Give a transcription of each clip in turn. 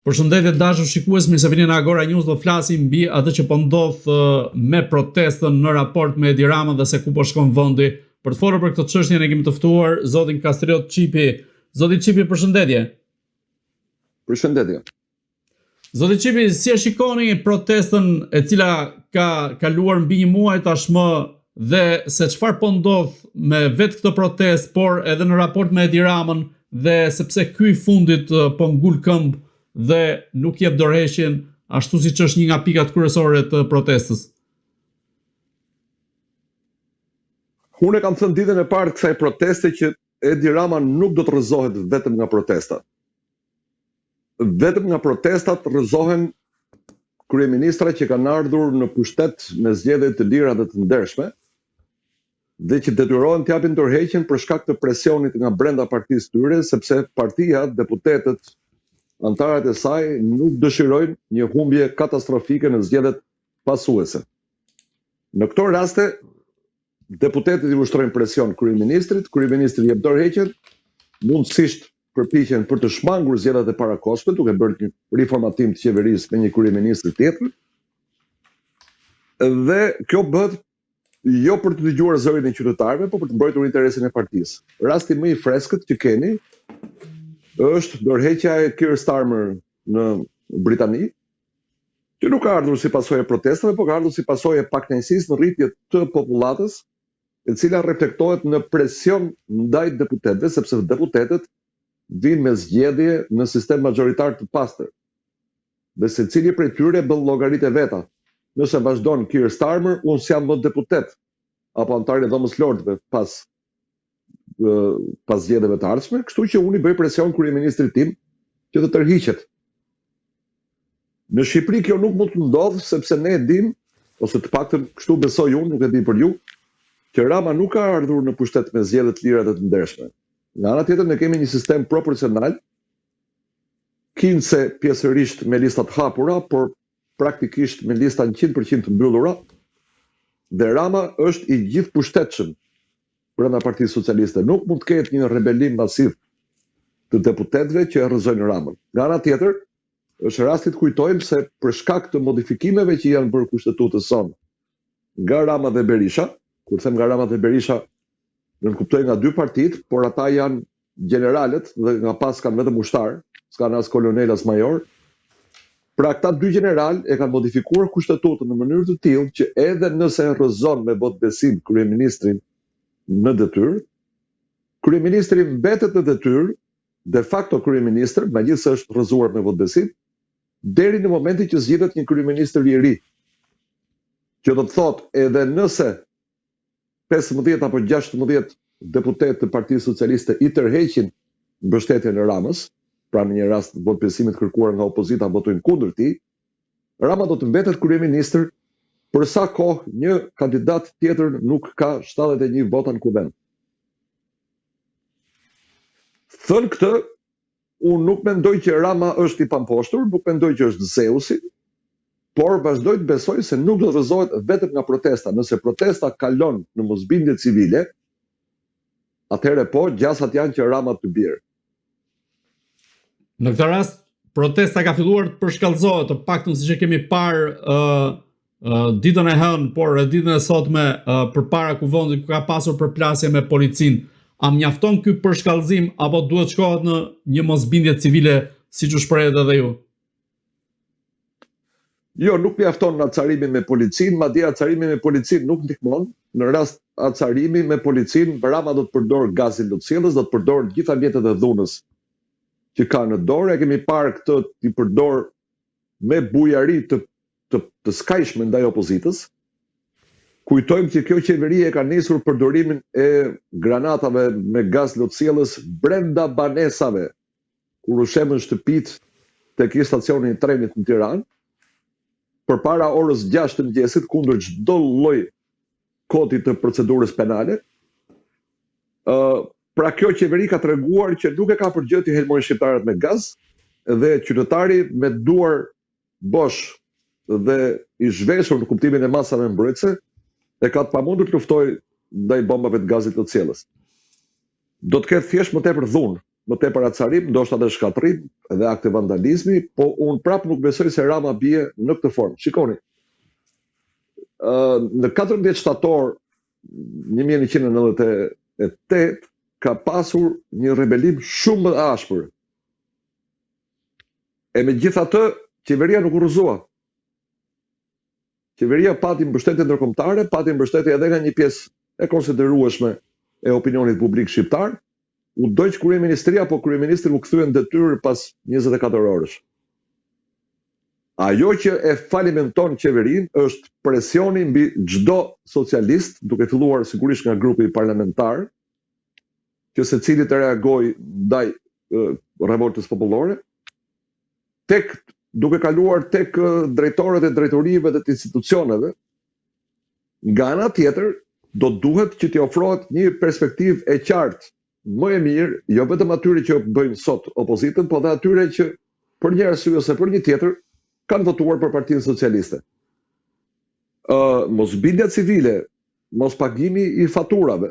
Përshëndetje dashur shikues, mirë se vini në Agora News, do flasim mbi atë që po ndodh me protestën në raport me Edi Ramën dhe se ku po shkon vendi. Për të folur për këtë çështje ne kemi të ftuar zotin Kastriot Çipi. Zoti Çipi, përshëndetje. Përshëndetje. Zoti Çipi, si e shikoni protestën e cila ka kaluar mbi një muaj tashmë dhe se çfarë po ndodh me vetë këtë protestë, por edhe në raport me Edi Ramën dhe sepse ky i fundit po ngul këmbë dhe nuk jep dorëheqjen ashtu siç është një nga pikat kryesore të protestës. Unë kam thënë ditën e parë të kësaj proteste që Edi Rama nuk do të rrëzohet vetëm nga protestat. Vetëm nga protestat rrëzohen kryeministra që kanë ardhur në pushtet me zgjedhje të lira dhe të ndershme dhe që detyrohen të japin dorëheqjen për shkak të presionit nga brenda partisë tyre, sepse partia, deputetët, antarët e saj nuk dëshirojnë një humbje katastrofike në zgjedhjet pasuese. Në këto raste, deputetët i ushtrojnë presion kryeministrit, kryeministri jep dorëheqjen, mundësisht përpiqen për të shmangur zgjedhjet e parakohshme, duke bërë një riformatim të qeverisë me një kryeministër tjetër. Dhe kjo bëhet jo për të dëgjuar zërin e qytetarëve, por për të mbrojtur interesin e partisë. Rasti më i freskët që keni është dorëheqja e Keir Starmer në Britani, që nuk ka ardhur si pasojë e protestave, por ka ardhur si pasojë e pakënaqësisë në rritje të popullatës, e cila reflektohet në presion ndaj deputetëve, sepse deputetët vinë me zgjedhje në sistem majoritar të pastër. Dhe secili prej tyre bën llogaritë e veta. Nëse vazhdon Keir Starmer, unë s'jam më deputet apo antar i Dhomës Lordëve pas zgjedhjeve të ardhshme, kështu që unë i bëj presion kryeministrit tim që të tërhiqet. Në Shqipëri kjo nuk mund të ndodhë, sepse ne e dim, ose të paktën kështu besoj unë, nuk e di për ju, që Rama nuk ka ardhur në pushtet me zgjedhje të lira dhe të ndershme. Nga ana tjetër ne kemi një sistem proporcional, kinse pjesërisht me listat hapura, por praktikisht me lista 100% të mbyllura, dhe Rama është i gjithë pushtetshëm brenda Partisë Socialiste. Nuk mund të ketë një rebelim masiv të deputetëve që e rrëzojnë Ramën. Nga ana tjetër, është rasti të kujtojmë se për shkak të modifikimeve që janë bërë kushtetutës sonë nga Rama dhe Berisha, kur them nga Rama dhe Berisha, nuk kuptoj nga dy partitë, por ata janë generalet dhe nga pas kanë vetëm ushtar, s'kanë as kolonel as major. Pra këta dy general e kanë modifikuar kushtetutën në mënyrë të tillë që edhe nëse rrëzon me votë besim kryeministrin në detyrë, kryeministri mbetet në detyrë, de facto kryeministër, megjithëse është rrëzuar me votë besim, deri në momentin që zgjidhet një kryeministër i ri. Që do të thotë edhe nëse 15 apo 16 deputet të Partisë Socialiste i tërheqin mbështetjen e Ramës, pra në një rast votë besimit kërkuar nga opozita votojnë kundër tij, Rama do të mbetet kryeministër për sa kohë një kandidat tjetër nuk ka 71 vota në kuvend. Thënë këtë, unë nuk mendoj që Rama është i pamposhtur, nuk mendoj që është Zeusi, por vazhdoj të besoj se nuk do të rrëzohet vetëm nga protesta. Nëse protesta kalon në mosbindje civile, atëherë po, gjasat janë që Rama të bjerë. Në këtë rast, protesta ka filluar të përshkallëzohet, të paktën siç e kemi parë ditën e hënë, por ditën e sotme përpara kuvendit ka pasur përplasje me policinë. A mjafton ky përshkallëzim apo duhet shkohet në një mosbindje civile siç u shprehet edhe ju? Jo, nuk mjafton acarimi me policinë, madje acarimi me policinë nuk ndihmon. Në rast acarimi me policinë, Rama do të përdor gazin lotësiellës, do të përdor gjitha mjetet e dhunës që ka në dorë. E kemi parë këtë i përdor me bujari të skajshme ndaj opozitës. Kujtojmë që kjo qeveri e ka nisur përdorimin e granatave me gaz lotësiellës brenda banesave, kur u shemën shtëpitë tek stacioni i trenit në Tiranë, përpara orës 6 të mëngjesit, kundër çdo lloj kodi të procedurës penale. Pra kjo qeveri ka treguar që nuk e ka për gjë të helmojë shqiptarët me gaz, dhe qytetari me duar bosh dhe i zhveshur në kuptimin e masave mbrojtëse, e ka të pamundur të luftoj ndaj bombave të gazit të lotësiellës. Do të ketë thjesht më tepër dhunë më tepër acarim, ndoshta edhe shkatrim dhe akte vandalizmi, po unë prapë nuk besoj se Rama bie në këtë formë. Shikoni, në 14 shtator 1998 ka pasur një rebelim shumë më ashpër. E megjithatë, qeveria nuk u rrëzua. Qeveria pati mbështetje ndërkombëtare, pati mbështetje edhe nga një pjesë e konsiderueshme e opinionit publik shqiptar. U doq kryeministria, po kryeministri u kthye në detyrë pas 24 orësh. Ajo që e falimenton qeverinë është presioni mbi çdo socialist, duke filluar sigurisht nga grupi parlamentar, që secili të reagojë ndaj revoltës popullore, duke kaluar tek drejtorët e drejtorive dhe të institucioneve. Nga ana tjetër, do duhet që t'i ofrohet një perspektivë e qartë, më e mirë, jo vetëm atyre që bëjnë sot opozitën, po dhe atyre që për një arsye ose për një tjetër kanë votuar për Partinë Socialiste. Mosbindja civile, mos pagimi i faturave,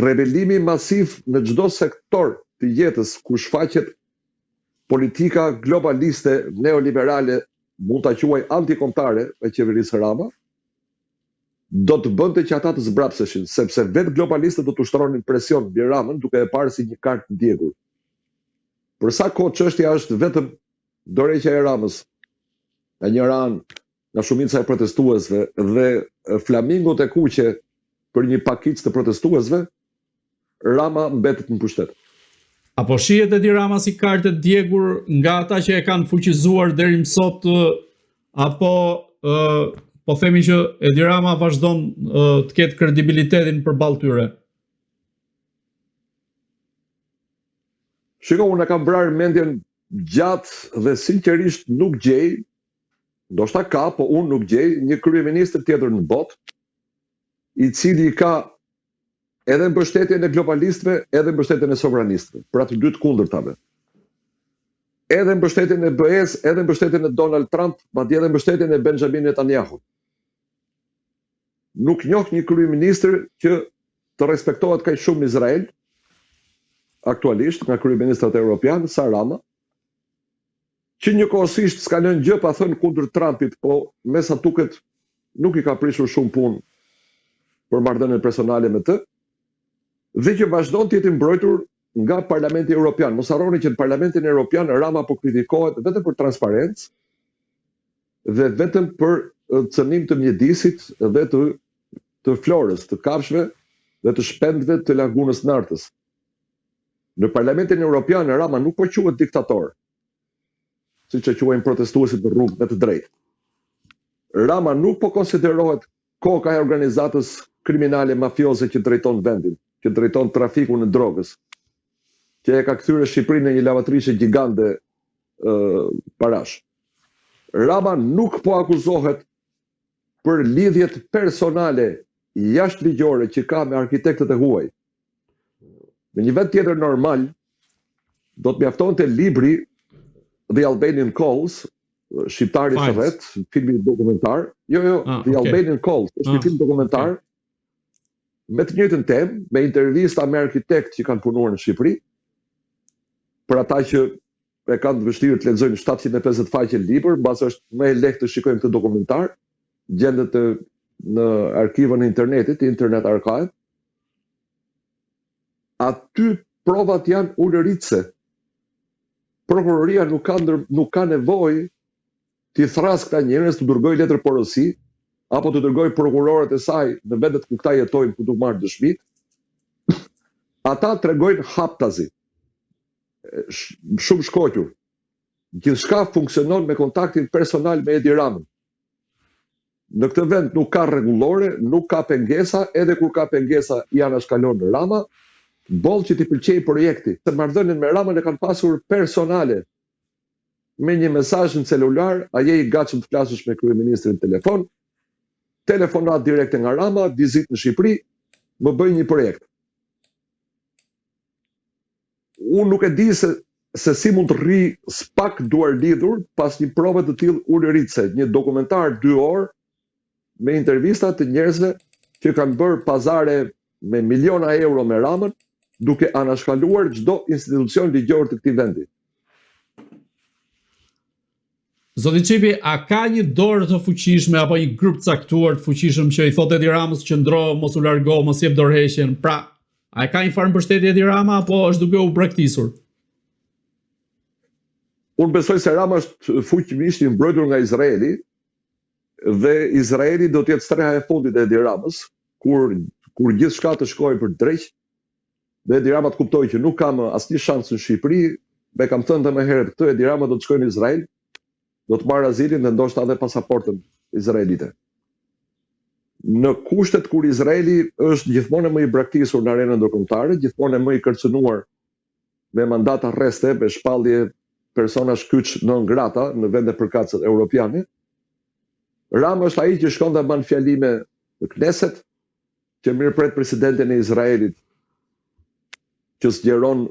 rebelimi masiv në çdo sektor të jetës ku shfaqet politika globaliste neoliberale, mund ta quaj antikombëtare e qeverisë Rama, do të bënte që ata të zbrapseshin, sepse vetë globalistët do të ushtronin presion mbi Ramën duke e parë si një kartë ndjekur. Për sa kohë çështja është vetëm dorëheqja e Ramës nga një anë nga shumica e protestuesve dhe flamingot e kuqe për një pakicë të protestuesve, Rama mbetet në pushtet. Apo shihet Edi Rama si kartë djegur nga ata që e kanë fuqizuar deri më sot, apo po themi që Edi Rama vazhdon të ketë kredibilitetin përballë tyre? Shiko, unë kam bërë mendjen gjatë dhe sinqerisht nuk gjej, ndoshta ka, po unë nuk gjej një kryeministër tjetër në botë i cili ka edhe mbështetjen e globalistëve, edhe mbështetjen e sovranistëve, për atë dy të kundërtave. Edhe mbështetjen e BE-s, edhe mbështetjen e Donald Trump, madje edhe mbështetjen e Benjamin Netanyahu. Nuk njoh një kryeministër që të respektohet kaq shumë në Izrael, aktualisht nga kryeministrat evropianë, sa Rama, që njëkohësisht s'ka lënë gjë pa thënë kundër Trumpit, po me sa duket nuk i ka prishur shumë punë për marrëdhënien personale me të, dhe që vazhdon të jetë mbrojtur nga Parlamenti Evropian. Mos harroni që në Parlamentin Evropian Rama po kritikohet vetëm për transparencë dhe vetëm për cënim të mjedisit dhe të florës, të kafshëve dhe të shpendëve të lagunës Nartës. Në Parlamentin Evropian Rama nuk po quhet diktator, siç e quajnë protestuesit në rrugë me të drejtë. Rama nuk po konsiderohet koka e organizatës kriminale mafioze që drejton vendin, që drejton trafikun në drogës, që e ka kthyer Shqipërinë në një lavatrishe gjigande parash. Rama nuk po akuzohet për lidhjet personale jashtëligjore që ka me arkitektët e huaj. Në një vend tjetër normal, do të mjaftonte libri The Albanian Calls, shqiptari shërret, filmi dokumentar. The Albanian Calls, është një film dokumentar me të njëjtën temë, me intervista me arkitektë që kanë punuar në Shqipëri. Për ata që e kanë vështirë të lexojnë 750 faqe libër, mbas është më e lehtë të shikojnë këtë dokumentar, gjendet në arkivën e internetit, Internet Archive. Aty provat janë ulëritse. Prokuroria nuk ka nevojë t'i thras këta njerëz, të dërgoj letër porosi, apo të dërgoj prokurorët e saj në vendet ku këta jetojnë ku të marrë dëshmit. Ata tregojnë haptazi, shumë shkoqur. Gjithçka funksionon me kontaktin personal me Edi Ramën. Në këtë vend nuk ka rregullore, nuk ka pengesa, edhe kur ka pengesa janë shkalon në Rama, boll që t'i pëlqej projekti. Të marrëdhënien me Ramën e kanë pasur personale. Me një mesazh në celular, a je i gatshëm të flasësh me kryeministrin në telefon, telefonat direkte nga Rama, vizitë në Shqipëri, më bëj një projekt. Unë nuk e di se si mund të rri spak duar lidhur pas një prove të tillë ulëritse, një dokumentar 2 orë me intervista të njerëzve që kanë bërë pazare me miliona euro me Ramën, duke anashkaluar çdo institucion ligjor të këtij vendi. Zoti Çipi, a ka një dorë të fuqishme apo një grup caktuar të fuqishëm që i thotë Edi Ramës qëndro, mos u largo, mos jep dorëheqjen? Pra, a ka një farë mbështetje Edi Rama apo është duke u braktisur? Unë besoj se Rama është fuqimisht i mbrojtur nga Izraeli dhe Izraeli do të jetë streha e fundit e Edi Ramës, kur gjithçka të shkojë për drejt, dhe Edi Rama të kuptojë që nuk kam asnjë shans në Shqipëri, me kam thënë edhe më herët këtë, Edi Rama do të shkojë në Izrael, do të marrë azilin dhe ndoshta edhe pasaportën izraelite. Në kushtet kur Izraeli është gjithmonë më i braktisur në arenën ndërkombëtare, gjithmonë më i kërcënuar me mandata arreste, me shpallje persona shkyç non grata në vende përkatëse europiane, Rama është ai që shkon dhe ban fjalime në Knesset, që mirëpret presidentin e Izraelit, që zgjeron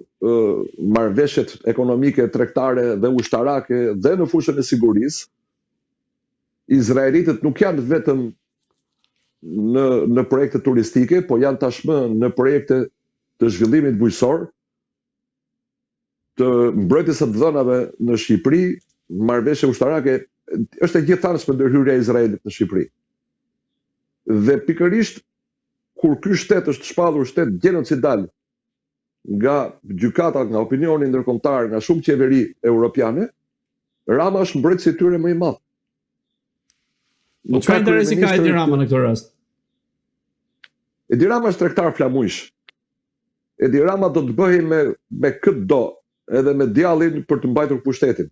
marrëveshjet ekonomike, tregtare dhe ushtarake dhe në fushën e sigurisë. Izraelitët nuk janë vetëm në projekte turistike, po janë tashmë në projekte të zhvillimit bujqësor, të mbrojtjes së të dhënave në Shqipëri, marrëveshje ushtarake, është e gjithanshme ndërhyrja e Izraelit në Shqipëri. Dhe pikërisht kur ky shtet është shpallur shtet gjenocidal nga gjykata, nga opinioni ndërkombëtar, nga shumë qeveri europiane, Rama është mbrojtësi i tyre më i madh. Po çfarë interesi ka Edi Rama në këtë rast? Edi Rama është tregtar flamujsh. Edi Rama do të bëhej me këtë do, edhe me djallin për të mbajtur pushtetin.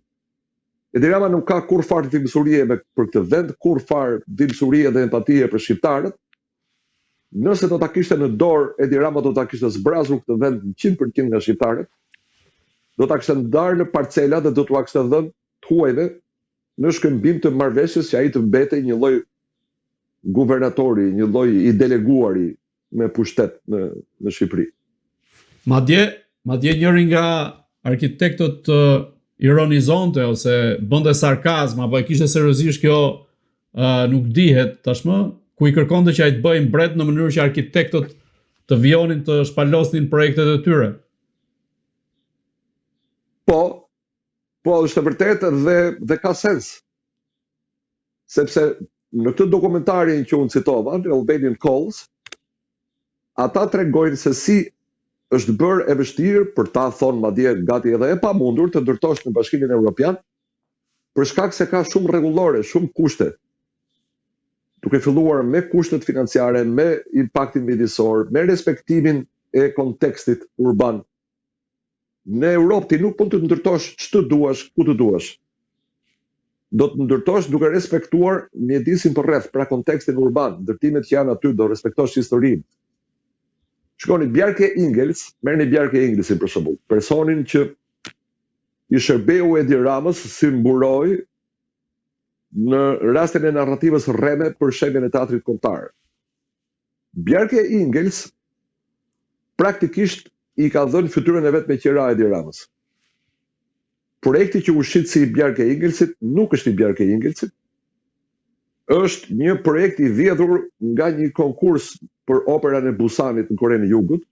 Edi Rama nuk ka kur farë dhimbësurie për këtë vend, kur farë dhimbësurie dhe empatie për shqiptarët. Nëse do ta kishte në dorë, Edi Rama do ta kishte zbrazur këtë vend 100% nga shqiptarët, do ta kishte ndarë në parcela dhe do t'ua kishte dhënë të huajve në shkëmbim të marrëveshjes që ai të mbetej një lloj guvernatori, një lloj i deleguari me pushtet në Shqipëri. Madje njëri nga arkitektët ironizonte ose bënte sarkazm apo e kishte seriozisht kjo, nuk dihet tashmë, ku i kërkonte që ai të bëjë mbret në mënyrë që arkitektët të vijonin të shpalosnin projektet e tyre. Po është e vërtetë dhe ka sens. Sepse në këtë dokumentarin që unë citova, Albanian Calls, ata tregojnë se si është bërë e vështirë për ta thonë madje gati edhe e pamundur të ndërtosh në Bashkimin Evropian, për shkak se ka shumë rregullore, shumë kushte. Duke filluar me kushtet financiare, me impaktin mjedisor, me respektimin e kontekstit urban. Në Europë ti nuk mund të ndërtosh ç'të duash, ku të duash. Do të ndërtosh duke respektuar mjedisin përreth, pra kontekstin urban, ndërtimet që janë aty, do respektosh historinë. Shkoni Bjarke Ingels, merrni Bjarke Ingelsin për shembull, personin që i shërbeu Edi Ramës si mburoj në rastin e narrativës rreme për shembjen e teatrit kombëtar. Bjarke Ingels praktikisht i ka dhënë fytyrën e vet me qira Edi Ramës. Projekti që u shit si i Bjarke Ingelsit nuk është i Bjarke Ingelsit. Është një projekt i vjedhur nga një konkurs për operën e Busanit në Korenë e Jugut.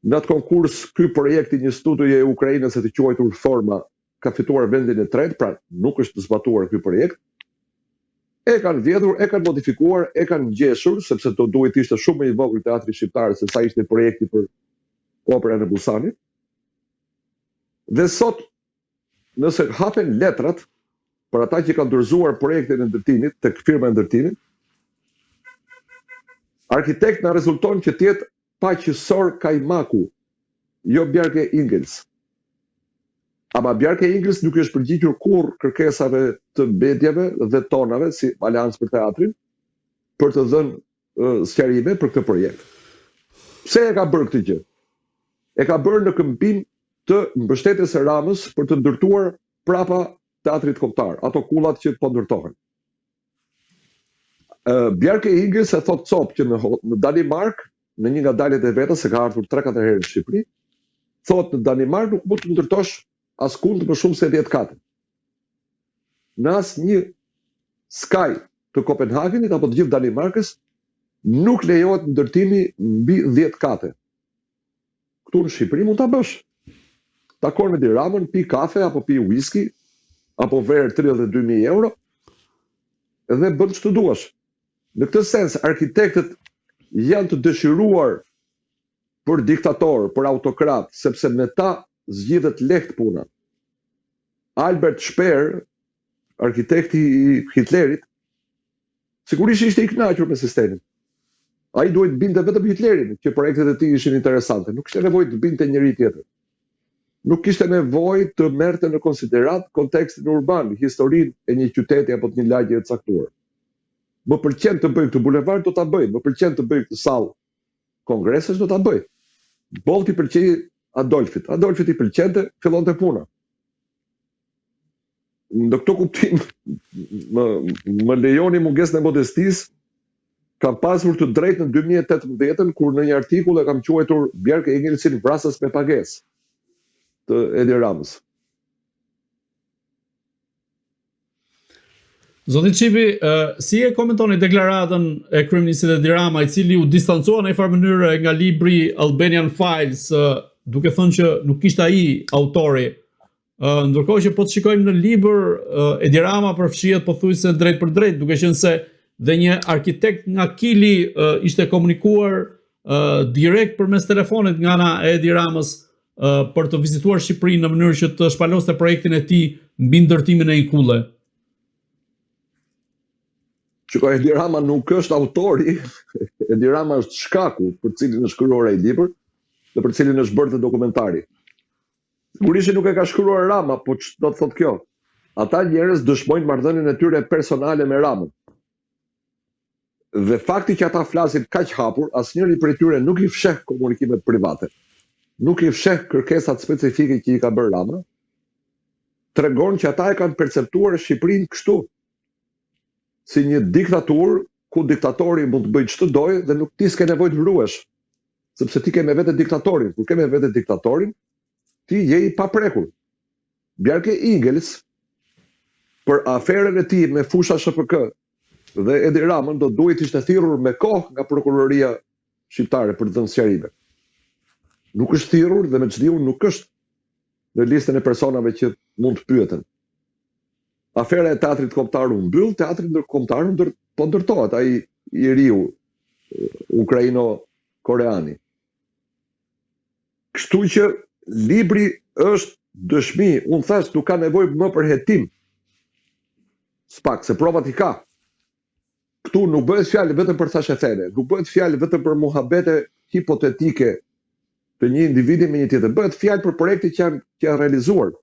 Në atë konkurs, ky projekt i një studioje e Ukrainës e të quajtur Forma ka fituar vendin e tretë, pra nuk është zbatuar ky projekt. E kanë vjedhur, e kanë modifikuar, e kanë ngjeshur, sepse do duhet ishte shumë më i vogël teatri shqiptar se sa ishte projekti për operën e Busanit. Dhe sot, nëse hapen letrat për ata që kanë dorëzuar projektin e ndërtimit tek firma e ndërtimit, arkitekt na rezulton që të jetë Paqësor Kajmaku, jo Bjarke Ingels. Ama Bjarke Ingels nuk është përgjigjur kurrë kërkesave të mediave dhe tonave si Aleancë për Teatrin për të dhënë sqarime për këtë projekt. Pse e ka bërë këtë gjë? E ka bërë në këmbim të mbështetjes së Ramës për të ndërtuar prapa teatrit kombëtar, ato kullat që po ndërtohen. Bjarke Ingels e thot cop që në Danimark, në një nga dalet e vetës, se ka ardhur 3-4 herë në Shqipëri, thot në Danimark nuk mund të ndërtosh askund më shumë se 10 kate. Në asnjë skaj të Kopenhagenit apo të gjithë Danimarkës nuk lejohet ndërtimi mbi 10 kate. këtu në Shqipëri mund ta bësh. Takon me Edi Ramën, pi kafe apo pi whisky, apo verë 32.000 euro, dhe bën ç'të duash. Në këtë sens, arkitektët janë të dëshiruar për diktator, për autokrat, sepse me ta zgjidhet lehtë puna. Albert Speer, arkitekti i Hitlerit, sigurisht ishte i kënaqur me sistemin. Ai duhet të binte vetëm Hitlerin, që projektet e tij ishin interesante. Nuk kishte nevojë të binte njëri tjetër. Nuk kishte nevojë të merrte në konsiderat kontekstin urban, historinë e një qyteti apo të një lagje të caktuar. Më pëlqen të bëj këtë bulevard, do ta bëj. Më pëlqen të bëj këtë sallë kongresesh, do ta bëj. Bolti pëlqej Adolfit. Adolfit i pëlqente, fillonte puna. Në këtë kuptim, më lejoni mungesën e modestisë, kam pasur të drejtë në 2018, kur në një artikull e kam quajtur Bjarke Ingelsin vrasës me pagesë të Edi Ramës. Zoti Çipi, si e komentoni deklaratën e kryeministit Edi Rama, i cili u distancua në një farë mënyrë nga libri Albanian Files, duke thënë që nuk ishte ai autori, ndërkohë që po të shikojmë në libër, Edi Rama përfshihet pothuajse drejt për drejt, duke qenë se dhe një arkitekt nga Kili ishte komunikuar direkt përmes telefonit nga ana e Edi Ramës për të vizituar Shqipërinë në mënyrë që të shpaloste projektin e tij mbi ndërtimin e një kulle. Shikoj, Edi Rama nuk është autori, Edi Rama është shkaku për cilin është shkruar ai libër dhe për cilin është bërë të dokumentari. Sigurisht nuk e ka shkruar Rama, po ç'do të thotë kjo? Ata njerëz dëshmojnë marrëdhënien e tyre personale me Ramën. Dhe fakti që ata flasin kaq hapur, asnjëri prej tyre nuk i fsheh komunikimet private, nuk i fsheh kërkesat specifike që i ka bërë Rama, tregon që ata e kanë perceptuar Shqipërinë kështu, si një diktaturë ku diktatori mund të bëjë ç'të dojë dhe nuk ti s'ke nevojë të vruhesh, sepse ti ke me vete diktatorin. Kur ke me vete diktatorin, ti je i paprekur. Bjarke Ingels, për aferën e tij me fusha SHPK dhe Edi Ramën, do duhet ishte thirrur me kohë nga prokuroria shqiptare për të dhënë sqarime. Nuk është thirrur dhe me ç'diu nuk është në listën e personave që mund të pyeten. Afera e teatrit kombëtar u mbyll, teatri ndërkombëtar po ndërtohet, ai i riu ukraino-koreani. Kështu që libri është dëshmi, unë thash nuk ka nevojë më për hetim. Spak, se provat i ka. Këtu nuk bëhet fjalë vetëm për thashethene, nuk bëhet fjalë vetëm për muhabete hipotetike të një individi me një tjetër, bëhet fjalë për projekte që janë realizuar.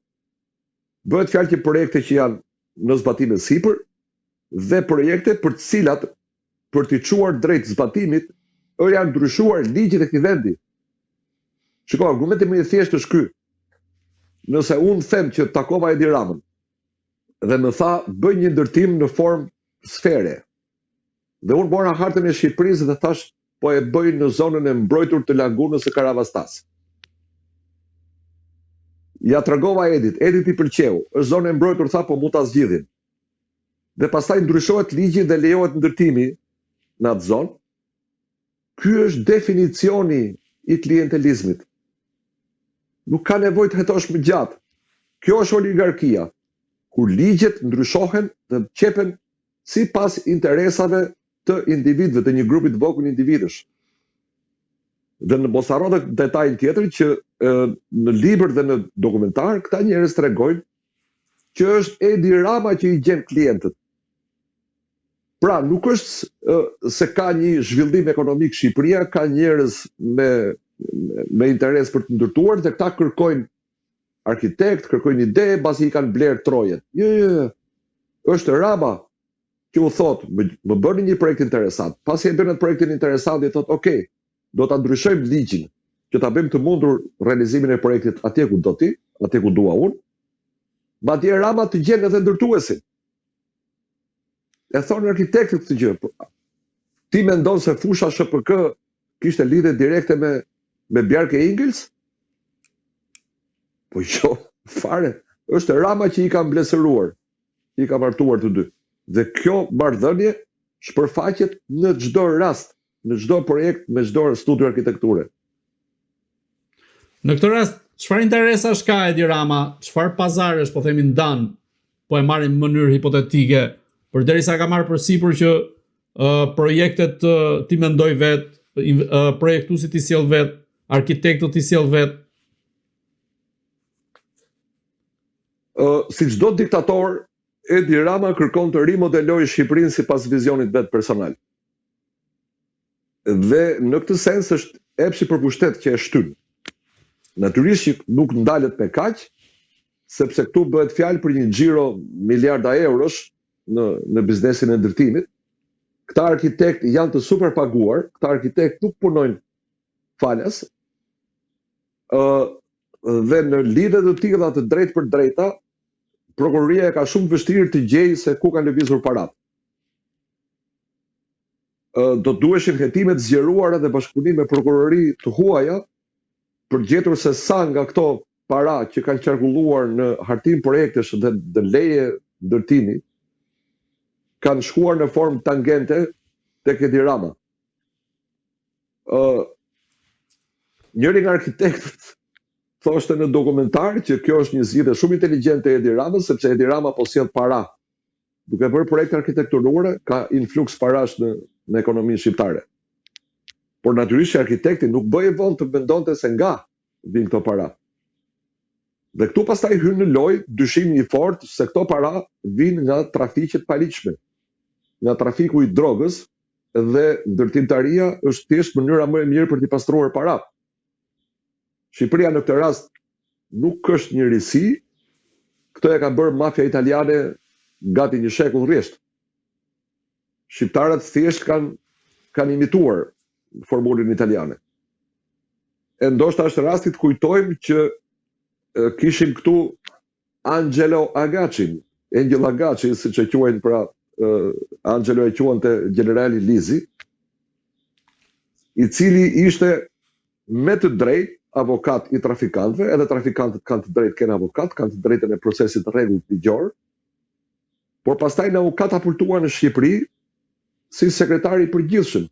Bëhet fjalë që projekte që janë në zbatim e sipër dhe projekte për të cilat, për t'i çuar drejt zbatimit, janë ndryshuar ligjet e këtij vendi. Shiko, argumenti më i thjeshtë është ky. Nëse unë them që takova Edi Ramën dhe më tha bëj një ndërtim në formë sfere, dhe unë bora hartën e Shqipërisë dhe thash po e bëj në zonën e mbrojtur të lagunës së Karavastas. Ja tregova Edit, Edit i pëlqeu, është zonë e mbrojtur, tha po mund ta zgjidhin. Dhe pastaj ndryshohet ligji dhe lejohet ndërtimi në atë zonë. Ky është definicioni i klientelizmit. Nuk ka nevojë të hetosh më gjatë. Kjo është oligarkia, kur ligjet ndryshohen dhe qepen sipas interesave të individëve, të një grupi të vogël individësh. Dhe në mos harro detajin tjetër që në libër dhe në dokumentar këta njerëz tregojnë që është Edi Rama që i gjen klientët. Pra, nuk është se ka një zhvillim ekonomik Shqipëria, ka njerëz me interes për të ndërtuar dhe këta kërkojnë arkitekt, kërkojnë ide, basi i kanë blerë trojet. Jo. Është Rama që u thot, më bëni një projekt interesant. Pasi e bën atë projektin interesant, i thot, "Ok, do ta ndryshojmë ligjin që ta bëjmë të mundur realizimin e projektit atje ku do ti, atje ku dua unë." Madje Rama të gjen edhe ndërtuesin. E thonë arkitektit këtë gjë. Ti mendon se fusha SHPK kishte lidhje direkte me Bjarke Ingels? Po jo, fare. Është Rama që i ka mbledhëruar, i ka martuar të dy. Dhe kjo marrëdhënie shpërfaqet në çdo rast, në çdo projekt, me çdo studio arkitekture. Në këtë rast, çfarë interesash ka Edi Rama, çfarë pazarësh po themi ndan, po e marrim në mënyrë hipotetike, përderisa ka marrë përsipër që projektet ti mendoj vet, projektuesit ti sjell vet, arkitektët ti sjell vet. Si çdo diktator, Edi Rama kërkon të rimodelojë Shqipërinë sipas vizionit vet personal. Dhe në këtë sens është epshi për pushtet që e shtyn. Natyrisht që nuk ndalet me kaq, sepse këtu bëhet fjalë për një xhiro miliarda eurosh në biznesin e ndërtimit. Këta arkitekt janë të superpaguar, këta arkitekt nuk punojnë falas. Dhe në lidhje të tilla të drejtë për drejta, prokuroria ka shumë vështirë të gjejë se ku kanë lëvizur parat. Do duheshin hetimet zgjeruara dhe bashkëpunim me prokurori të huaja për gjetur se sa nga këto para që kanë qarkulluar në hartim projektesh dhe leje ndërtimi kanë shkuar në formë tangente tek Edi Rama. Njëri nga arkitektët thoshte në dokumentar që kjo është një zgjidhje shumë inteligjente e Edi Ramës, sepse Edi Rama po sjell para. Duke bërë projekte arkitektonore, ka influks parash në ekonominë shqiptare. Por natyrisht që arkitekti nuk bëje vonë të mendonte se nga vijnë këto para. Dhe këtu pastaj hyn në lojë dyshimi i fortë se këto para vijnë nga trafiqet paligjshme, nga trafiku i drogës, dhe ndërtimtaria është thjesht mënyra më e mirë për t'i pastruar parat. Shqipëria në këtë rast nuk është një risi, këto e ka bërë mafia italiane gati një shekull rresht. Shqiptarët thjesht kanë imituar formulën italiane. E ndoshta është rasti të kujtojmë që kishim këtu Angelo Agacin, Angel Agaci, siç e quajnë pra Angelo e quante generali Lizi, i cili ishte me të drejtë avokat i trafikantëve, edhe trafikantët kanë të drejtë kënë avokat, kanë të drejtën e procesit të rregullt ligjor, por pastaj na u katapultuar në Shqipëri si sekretari i përgjithshëm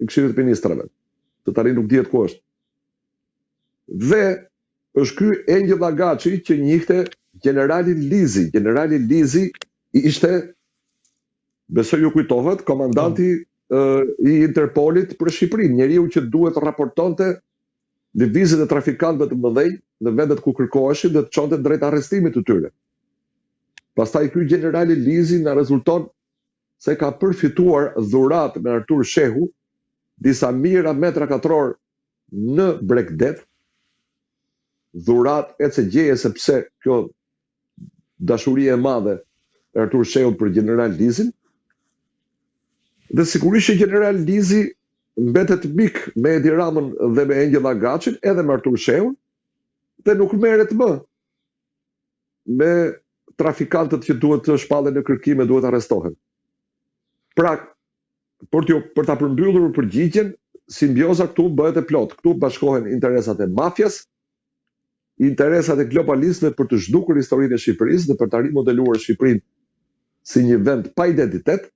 i Këshillit të Ministrave. Të tani nuk dihet ku është. Dhe është ky Angel Agaci që njihte generali Lizi. Generali Lizi ishte, besoj ju kujtohet, komandanti i Interpolit për Shqipërinë, njeriu që duhet të raportonte lëvizjet e trafikantëve të mëdhenj në vendet ku kërkoheshin dhe të çonte drejt arrestimit të tyre. Pastaj ky generali Lizi na rezulton se ka përfituar dhuratë me Artur Shehu, disa mijëra metra katror në Bregdet, dhuratë ECG-je sepse kjo dashuri e madhe e Artur Shehut për general Lizin. Dhe sigurisht që general Lizi mbetet mik me Edi Ramën dhe me Angel Agacin, edhe me Artur Shehun, dhe nuk merret më me trafikantët që duhet të shpallen në kërkime, duhet arrestohen. Pra, për ta përmbyllur përgjigjen, simbioza këtu bëhet e plot. Këtu bashkohen interesat e mafjas, interesat e globalistëve për të zhdukur historinë e Shqipërisë dhe për ta rimodeluar Shqipërinë si një vend pa identitet,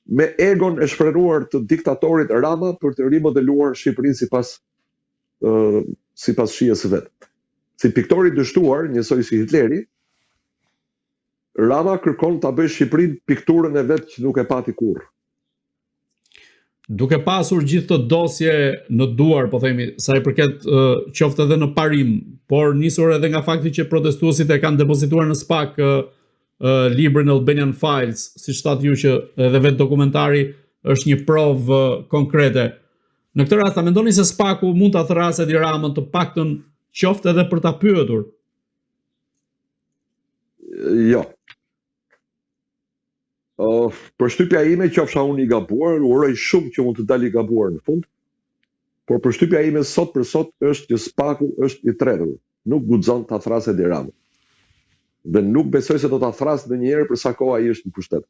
me egon e shprehuar të diktatorit Rama për të rimodeluar Shqipërinë sipas shijes së vet. Si piktori dështuar, njësoj si Hitleri, Rama kërkon ta bëjë Shqipërinë pikturën e vet që nuk e pati kurrë. Duke pasur gjithë të dosje në duar, po themi, sa i përket qoftë edhe në parim, por nisur edhe nga fakti që protestuesit e kanë depozituar në SPAK librin Albanian Files, siç thatë ju që edhe vetë dokumentari është një provë konkrete. Në këtë rast, a mendoni se SPAK-u mund ta thrasë Edi Ramën të paktën qoftë edhe për ta pyetur? Jo. Përshtypja ime, qofsha unë i gabuar, uroj shumë që mund të dali i gabuar në fund, por përshtypja ime sot për sot është që SPAK-u është i tretur. Nuk guxon ta thrasë Edi Ramën. Dhe nuk besoj se do ta thrasë ndonjëherë për sa kohë ai është në pushtet.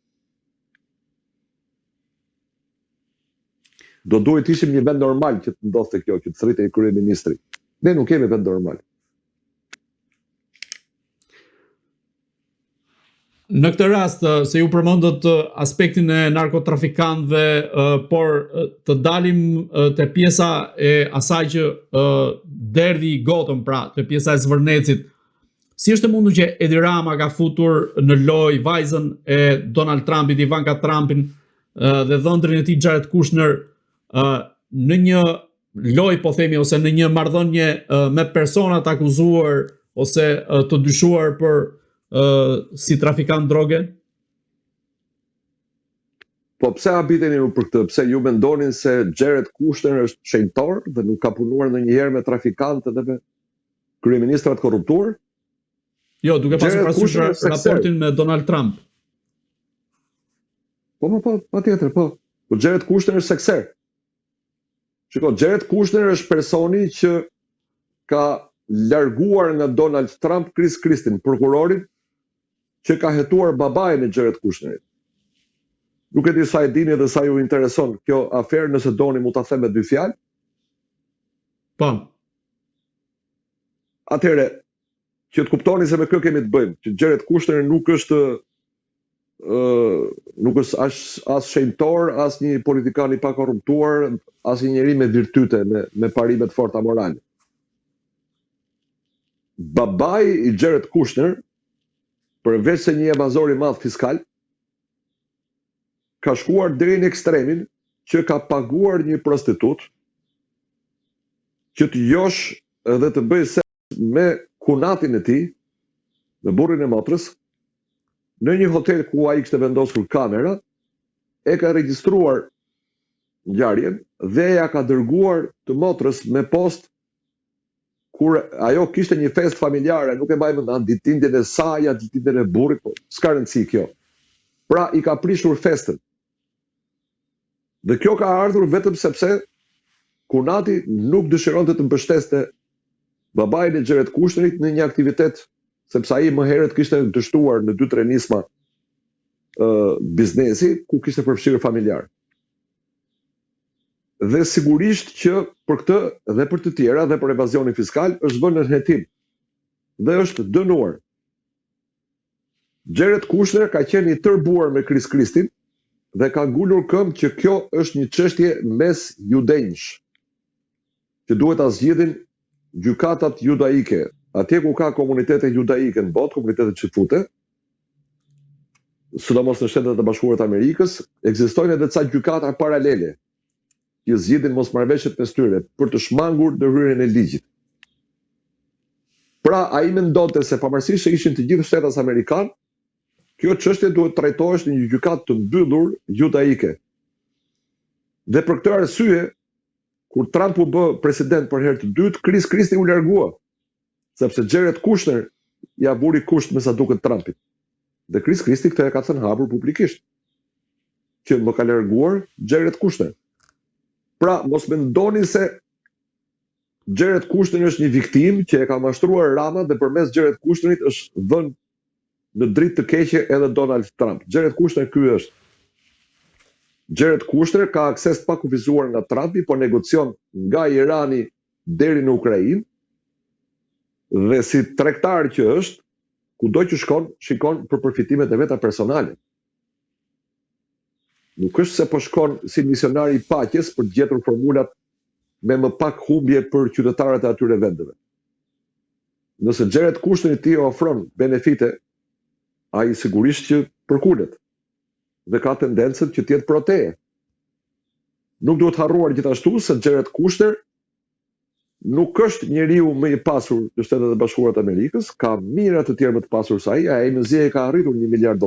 Do duhet ishim një vend normal që të ndodhte kjo, që të thritej kryeministri. Ne nuk kemi vend normal. Në këtë rast, se ju përmendët aspektin e narkotrafikantëve, por të dalim te pjesa e asaj që derdhi gotën, pra te pjesa e Zvërnecit. Si është e mundur që Edi Rama ka futur në lojë vajzën e Donald Trumpit, Ivanka Trumpin, dhe dhëndrin e tij Jared Kushner në një lojë, po themi, ose në një marrëdhënie me personat akuzuar ose të dyshuar për si trafikant droge? Po pse habiteni ju për këtë? Pse ju mendonin se Jared Kushner është shenjtor dhe nuk ka punuar ndonjëherë me trafikantë dhe me kryeministrat korruptuar? Jo, duke pasur parasysh raportin me Donald Trump. Po, patjetër, po. Po Jared Kushner është sekser. Shiko, Jared Kushner është personi që ka larguar nga Donald Trump Chris Christie, prokurorin që ka hetuar babain e Jared Kushnerit. Nuk e di sa e dini dhe sa ju intereson kjo aferë, nëse doni mu ta them me dy fjalë. Po. Atëherë, që të kuptoni se me kjo kemi të bëjmë, që Jared Kushner nuk është as shenjtor, as një politikan i pa korruptuar, as një njeri me virtyte, me parime të forta morale. Babai i Jared Kushner, përveç se një evazor i madh fiskal, ka shkuar deri në ekstremin që ka paguar një prostitut që të josh edhe të bëjë seks me kunatin e tij, me burrin e motrës, në një hotel ku ai kishte vendosur kamera, e ka regjistruar ngjarjen dhe ja ka dërguar të motrës me post kur ajo kishte një fest familjare, nuk e mbaj mend ditëlindjen e saj, ditëlindjen e burrit, po s'ka rëndësi kjo. Pra i ka prishur festën. Dhe kjo ka ardhur vetëm sepse kunati nuk dëshironte të mbështeste babain e Jared Kushnerit në një aktivitet, sepse ai më herët kishte dështuar në 2-3 nisma biznesi ku kishte përfshirë familjar. Dhe sigurisht që për këtë dhe për të tjera dhe për evazionin fiskal është vënë në hetim dhe është dënuar. Jared Kushner ka qenë i tërbuar me Chris Christie dhe ka ngulur këmbë që kjo është një çështje mes judenjsh, që duhet ta zgjidhin gjykatat judaike. Atje ku ka komunitete judaike në botë, komunitete çifute, sidomos në Shtetet e Bashkuara të Amerikës, ekzistojnë edhe ca gjykata paralele që zgjidhin mosmarrëveshjet mes tyre për të shmangur ndërhyrjen e ligjit. Pra ai mendonte se pavarësisht se ishin të gjithë shtetas amerikan, kjo çështje duhet trajtohesh në një gjykatë të mbyllur judaike. Dhe për këtë arsye, kur Trump u bë president për herë të dytë, Chris Christie u largua, sepse Jared Kushner ja vuri kusht me sa duket Trumpit. Dhe Chris Christie këtë e ka thënë hapur publikisht, që më ka larguar Jared Kushner. Pra, mos mendoni se Jared Kushner është një viktim që e ka mashtruar Rama dhe përmes Jared Kushnerit është vënë në dritë të keqe edhe Donald Trump. Jared Kushner ky është. Jared Kushner ka akses pa kufizuar nga Trumpi, po negocion nga Irani deri në Ukrainë dhe si tregtar që është, kudo që shikon për përfitimet e veta personale. Nuk është se po shkon si misionar i paqes për të gjetur formulat me më pak humbje për qytetarët e atyre vendeve. Nëse Jared Kushner ti ofron benefite, ai sigurisht që përkulet dhe ka tendencën që të jetë proteje. Nuk duhet harruar gjithashtu se Jared Kushner nuk është njeriu më i pasur në Shtetet e Bashkuara të Amerikës, ka mijëra të tjerë më të pasur se ai mezi ka arritur $1 miliard.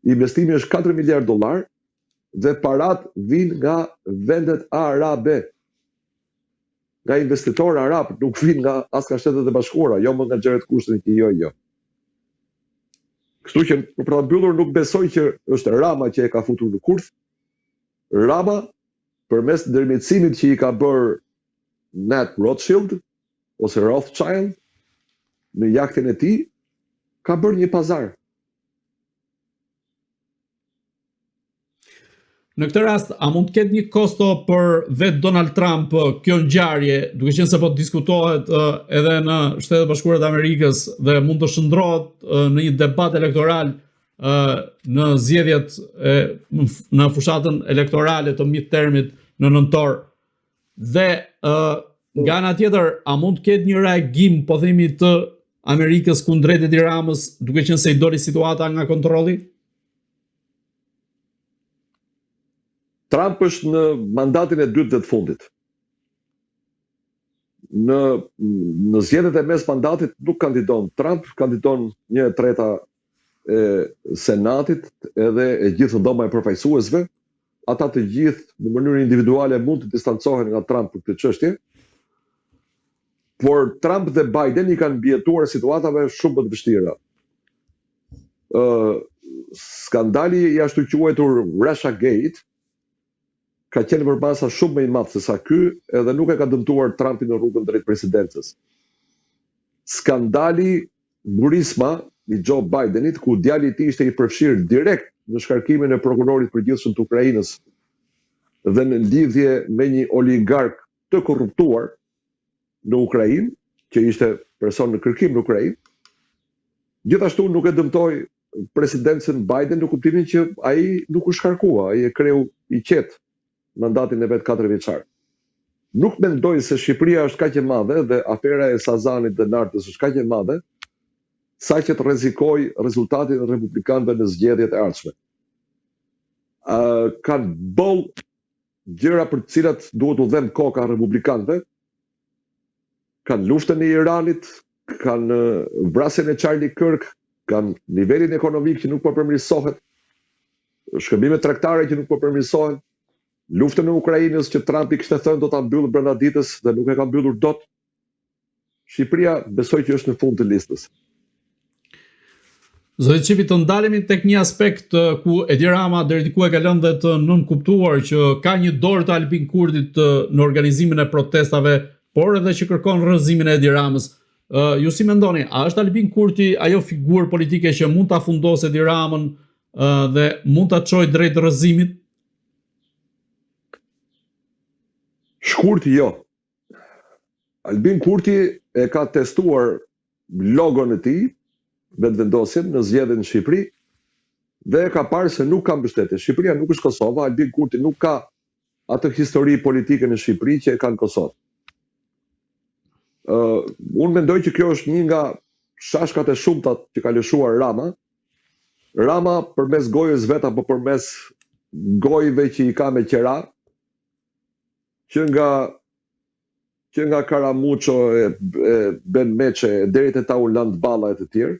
Investimi është $4 miliard dhe parat vijnë nga vendet arabe. Nga investitorë arab, nuk vijnë nga as nga Shtetet e Bashkuara, jo më nga Jared Kushner që jo. Kështu që për ta mbyllur nuk besoj që është Rama që e ka futur në kurth. Rama, përmes ndërmjetësimit që i ka bërë Nat Rothschild ose Rothschild në jahtin e tij, ka bërë një pazar. Në këtë rast, a mund të ketë një kosto për vetë Donald Trump kjo ngjarje, duke qenë se po diskutohet edhe në Shtetet Bashkuara të Amerikës dhe mund të shndrohet në një debat elektoral në zgjedhjet në fushatën elektorale të midtermit në nëntor. Dhe nga ana tjetër, a mund të ketë një reagim, po themi, të Amerikës kundrejt Edi Ramës, duke qenë se i doli situata nga kontrolli? Trump është në mandatin e dytë dhe të fundit. Në zgjedhjet e mes mandatit nuk kandidon Trump, kandidon 1/3 e Senatit edhe e gjithë dhoma e përfaqësuesve. Ata të gjithë në mënyrë individuale mund të distancohen nga Trump për këtë çështje. Por Trump dhe Biden i kanë mbijetuar situatave shumë më të vështira. Skandali i ashtu quajtur Russia Gate ka qenë përbasa shumë më i madh se sa ky, edhe nuk e ka dëmtuar Trumpin në rrugën drejt presidencës. Skandali burisma i Joe Bidenit, ku djali i tij ishte i përfshirë direkt në shkarkimin e prokurorit përgjithshëm të Ukrainës dhe në lidhje me një oligark të korruptuar në Ukrainë, që ishte person në kërkim në Ukrainë, gjithashtu nuk e dëmtoi presidencën Biden në kuptimin që ai nuk u shkarkua, ai e kreu i qetë mandatin e vet 4 vjeçar. Nuk mendoj se Shqipëria është kaq e madhe dhe afera e Sazanit dhe Nartës është kaq e madhe, sa që të rrezikojë rezultatin e republikanëve në zgjedhjet e ardhshme. Kanë boll gjëra për të cilat duhet u dhem koka republikanëve. Kanë luftën e Iranit, kanë vrasjen e Charlie Kirk, kanë nivelin ekonomik që nuk po përmirësohet, shkërbimet tregtare që nuk po përmirësohen, luftën e Ukrainës që Trumpi kishte thënë do ta mbyllë brenda ditës dhe nuk e ka mbyllur dot. Shqipëria besoj që është në fund të listës. Zoti Çipi, të ndalemi tek një aspekt ku Edi Rama deri diku e ka lënë dhe të nënkuptuar që ka një dorë të Albin Kurtit në organizimin e protestave, por edhe që kërkon rrëzimin e Edi Ramës. Ju si mendoni, a është Albin Kurti ajo figurë politike që mund ta fundosë Edi Ramën dhe mund ta çojë drejt rrëzimit? Shkurti jo. Albin Kurti e ka testuar logon e tij, vetëvendosjen në zgjedhjen në Shqipëri dhe ka parë se nuk ka mbështetje. Shqipëria nuk është Kosova, Albin Kurti nuk ka atë histori politike në Shqipëri që e kanë Kosovë. Unë mendoj që kjo është një nga shashkat e shumta që ka lëshuar Rama. Rama përmes gojës vet apo përmes gojëve që i ka me qera, që nga Karamuço e Ben Meçe deri te Tauland Balla e të tjerë,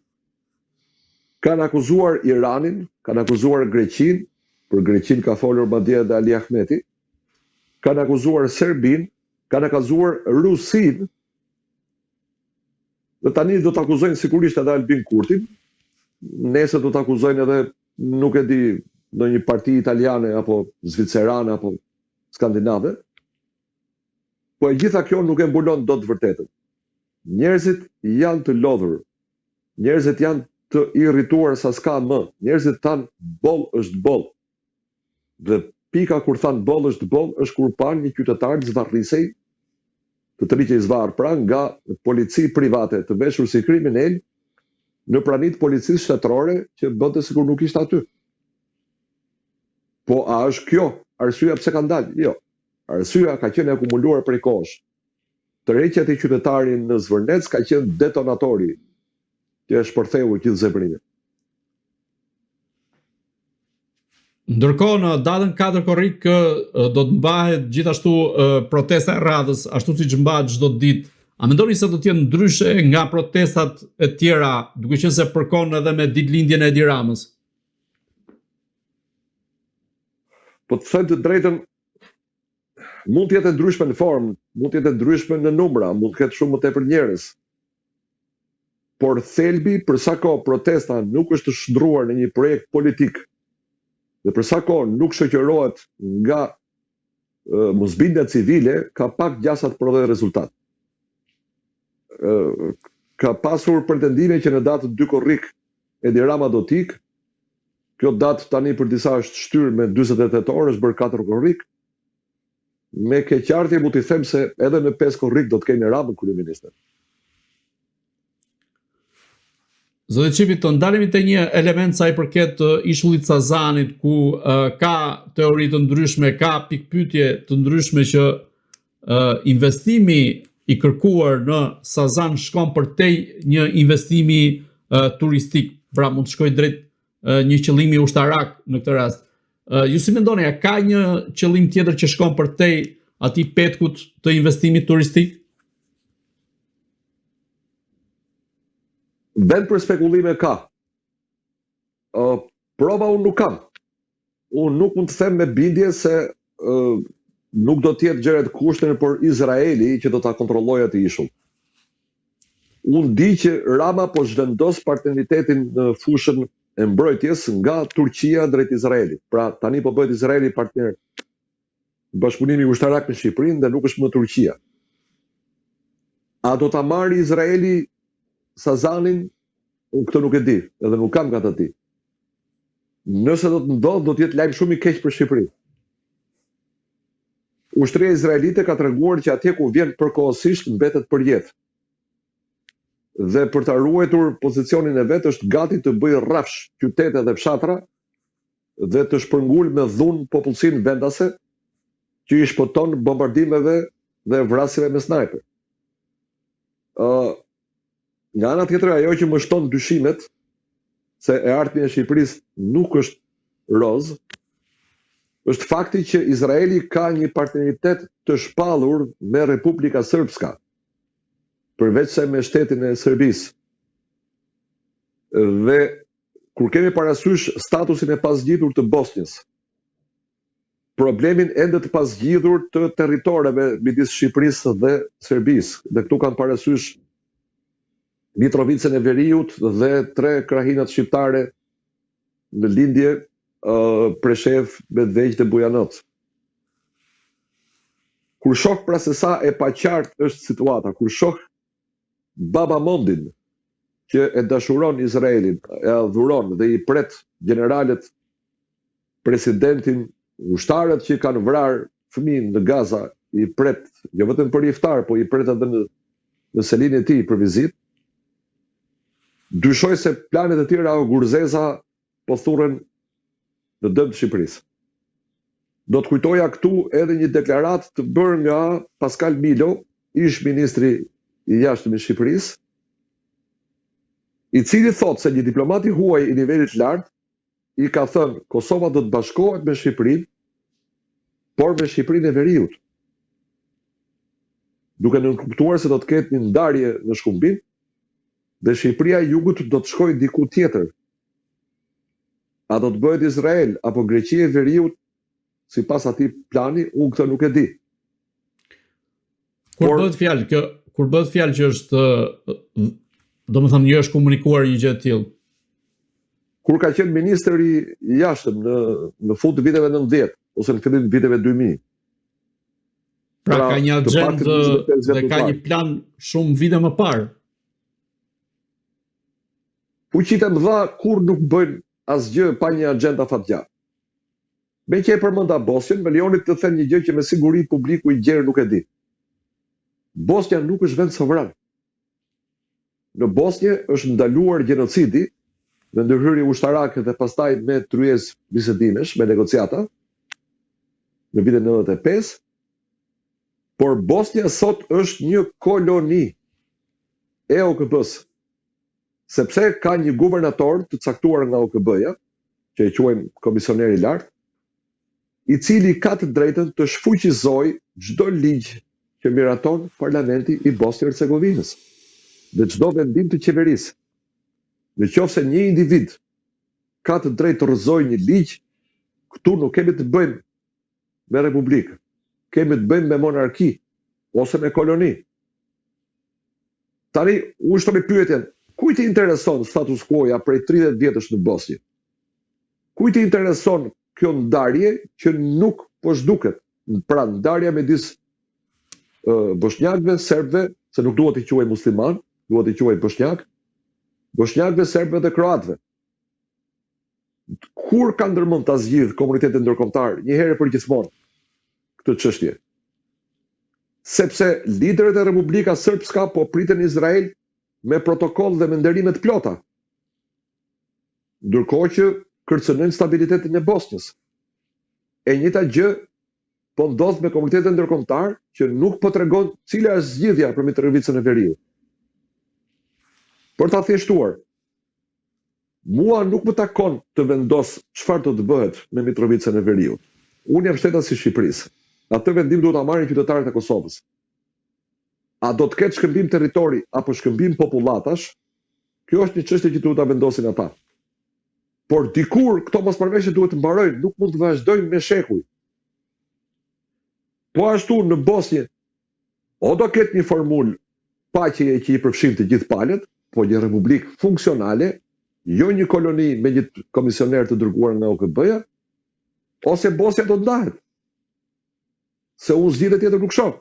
kanë akuzuar Iranin, kanë akuzuar Greqinë, për Greqinë ka folur madje edhe Ali Ahmeti, kanë akuzuar Serbinë, kanë akuzuar Rusinë, dhe tani do të akuzojnë sigurisht edhe Albin Kurtin, nesër do të akuzojnë edhe, nuk e di, në një parti italiane, apo zvicerane, apo skandinave, po e gjitha kjo nuk e mbulon dot të vërtetën. Njerëzit janë të lodhur, njerëzit janë të irrituar sa s'ka më, njerëzit tanë boll është boll. Dhe pika kur thanë boll është boll, është kur panë një qytetar të zvarrisej, të tërhiqej zvarr pra nga polici private të veshur si kriminal në pranitë policisë shtetërore që bënte sikur nuk ishte aty. Po a është kjo arsyeja pse ka ndalë? Jo. Arsyeja ka qenë akumuluar prej kohësh. Tërheqja e qytetarin në Zvërnec ka qenë detonatori që e shpërtheu gjithë zemrimin. Ndërkohë në datën 4 korrik do të mbahet gjithashtu protesta e radhës, ashtu siç mbahet çdo ditë. A mendoni se do të jenë ndryshe nga protestat e tjera, duke qenë se përkon edhe me ditëlindjen e Edi Ramës? Po të them të drejtën, mund të jetë ndryshme në formë, mund të jetë ndryshme në numra, mund të ketë shumë më tepër njerëz. Por thelbi për sa kohë protesta nuk është shndruar në një projekt politik dhe për sa kohë nuk shoqërohet nga mosbindja civile, ka pak gjasa të prodhojë rezultat. Ka pasur pretendime që në datën 2 korrik Edi Rama do t'ikë, Kjo datë tani për disa është shtyrë me 48 orë, është bërë 4 korrik. Me keqardhje mund t'i them se edhe në 5 korrik do të kemi Ramën kryeministër. Zoti Çipi, të ndalemi te një element sa i përket ishullit Sazanit, ku ka teori të ndryshme, ka pikpyetje të ndryshme që investimi i kërkuar në Sazan shkon përtej një investimi turistik, pra mund të shkojë drejt një qëllimi ushtarak në këtë rast. Ju si mendoni, a ka një qëllim tjetër që shkon përtej atij petkut të investimit turistik? Vend për spekulime ka. Prova unë nuk kam. Unë nuk mund të them me bindje se nuk do t'jetë gjëra të kushten për Izraeli që do ta kontrollojë atë ishull. Unë di që Rama po zhvendos partneritetin në fushën e mbrojtjes nga Turqia drejt Izraelit. Pra tani po bëhet Izraeli partner bashkëpunimi ushtarak me Shqipërinë dhe nuk është më Turqia. A do ta marrë Izraeli Sazanin? Unë këtë nuk e di, edhe nuk kam nga të di. Nëse do të ndodhë, do të jetë lajm shumë i keq për Shqipërinë. Ushtria izraelite ka treguar që atje ku vjen përkohësisht mbetet për jetë. Dhe për ta ruajtur pozicionin e vet është gati të bëjë rrafsh qytete dhe fshatra dhe të shpërngul me dhunë popullsinë vendase që i shpëton bombardimeve dhe vrasjeve me snajper. Nga ana tjetër, ajo që më shton dyshimet se e ardhmja e Shqipërisë nuk është roz, është fakti që Izraeli ka një partneritet të shpallur me Republika Srpska, përveç se me shtetin e Serbisë. Dhe kur kemi parasysh statusin e pasgjidhur të Bosnjës, problemin ende të pasgjidhur të territoreve midis Shqipërisë dhe Serbisë, dhe këtu kanë parasysh Mitrovicën e Veriut dhe 3 krahinat shqiptare në lindje, Preshev, Medvegjë dhe Bujanot. Kur shoh pra se sa e paqartë është situata, kur shoh Baba Mondin që e dashuron Izraelin, e adhuron dhe i pret generalet, presidentin, ushtarët që kanë vrarë fëmijën në Gaza, i pret jo vetëm për iftar, po i pret edhe në selin e tij për vizitë. Dyshoj se planet e tjera o Gurzeza po thurren në dëm të Shqipërisë. Do të kujtoja këtu edhe një deklaratë të bërë nga Pascal Milo, ish ministri i jashtëm i Shqipërisë, i cili thotë se një diplomat i huaj i nivelit lartë i ka thënë Kosova do të bashkohet me Shqipërinë, por me Shqipërinë e Veriut. Duke nënkuptuar se do të ketë një ndarje në shkumbim, dhe Shqipëria e Jugut do të shkojë diku tjetër. A do të bëhet Izrael apo Greqia e Veriut sipas atij plani, unë këtë nuk e di. Kur bëhet fjalë që është, domethënë jo është komunikuar një gjë e tillë. Kur ka qenë ministër i jashtëm në fund të viteve 90 ose në fillim të viteve 2000. Pra ka një agjendë dhe ka një plan shumë vite më parë. Fuqitë e mëdha kur nuk bëjnë asgjë pa një agjenda fatgjatë. Me që e përmenda Bosnjën, me lejonit të them një gjë që me siguri publiku i gjerë nuk e di. Bosnja nuk është vend sovran. Në Bosnjë është ndaluar gjenocidi me ndërhyrje ushtarake dhe pastaj me tryezë bisedimesh, me negociata në vitin 95, por Bosnja sot është një koloni e OKB-s. Sepse ka një guvernator të caktuar nga OKB-ja, që e quajmë komisioner i lartë, i cili ka të drejtën të shfuqizojë çdo ligj që miraton parlamenti i Bosnjë-Hercegovinës dhe çdo vendim të qeverisë. Në qoftë se një individ ka të drejtë të rrëzojë një ligj, këtu nuk kemi të bëjmë me republikë, kemi të bëjmë me monarki ose me koloni. Tani u shtoi pyetjen, kujt i intereson status quo-ja prej 30 vjetësh në Bosnjë? Kujt i intereson kjo ndarje që nuk po zhduket? Pra ndarja midis bosnjakëve, serbëve, se nuk duhet i quaj musliman, duhet i quaj bosnjak, bosnjakëve, serbëve dhe kroatëve. Kur ka ndërmend ta zgjidh komunitetin ndërkombëtar një herë për gjithmonë këtë çështje? Sepse liderët e Republika Srpska po priten Izrael me protokoll dhe me nderime të plota, ndërkohë që kërcënojnë stabilitetin e Bosnjës. E njëjta gjë po ndodh me komunitetin ndërkombëtar që nuk po tregon cila është zgjidhja për Mitrovicën e Veriut. Për ta thjeshtuar, mua nuk më takon të vendos çfarë do të bëhet me Mitrovicën e Veriut. Unë jam shtetas i Shqipërisë. Atë vendim duhet ta marrin qytetarët e Kosovës. A do të ketë shkëmbim territori apo shkëmbim popullatash? Kjo është një çështje që duhet ta vendosin ata. Por dikur këto mosmarrëveshje duhet të mbarojnë, nuk mund të vazhdojnë me shekuj. Po ashtu në Bosnjë, o do ketë një formulë paqeje që i përfshin të gjithë palët, po një republikë funksionale, jo një koloni me një komisioner të dërguar nga OKB-ja, ose Bosnja do të ndahet. Se unë zgjidhje tjetër nuk shoh.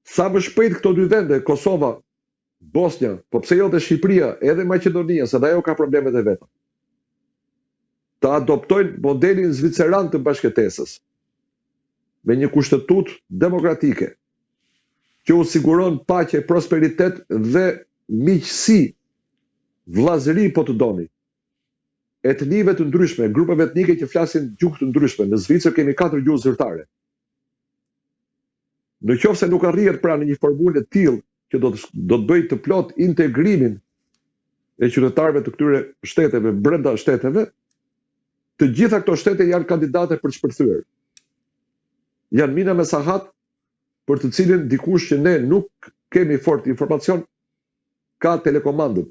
Sa më shpejt këto dy vende, Kosova, Bosnja, po pse jo dhe Shqipëria, edhe Maqedonia, se dhe ajo ka problemet e veta, të adoptojnë modelin zviceran të bashkëtesës, me një kushtetutë demokratike, që u siguron paqe, prosperitet dhe miqësi, vllazëri po të doni, etnive të ndryshme, grupeve etnike që flasin gjuhë të ndryshme. Në Zvicër kemi 4 gjuhë zyrtare. Në qoftë se nuk arrihet pra në një formulë të tillë që do të bëjë të plot integrimin e qytetarëve të këtyre shteteve brenda shteteve, të gjitha këto shtete janë kandidate për të shpërthyer. Janë mina me sahat për të cilin dikush që ne nuk kemi fort informacion ka telekomandën.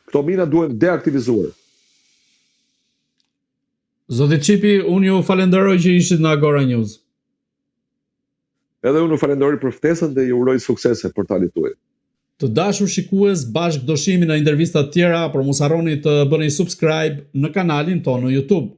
Këto mina duhen deaktivizuar. Zoti Çipi, unë ju falenderoj që ishit në Agora News. Edhe unë ju falenderoj për ftesën dhe ju uroj suksese portalit tuaj. Të dashur shikues, bashkë do shihemi në intervista të tjera, por mos harroni të bëni subscribe në kanalin tonë në YouTube.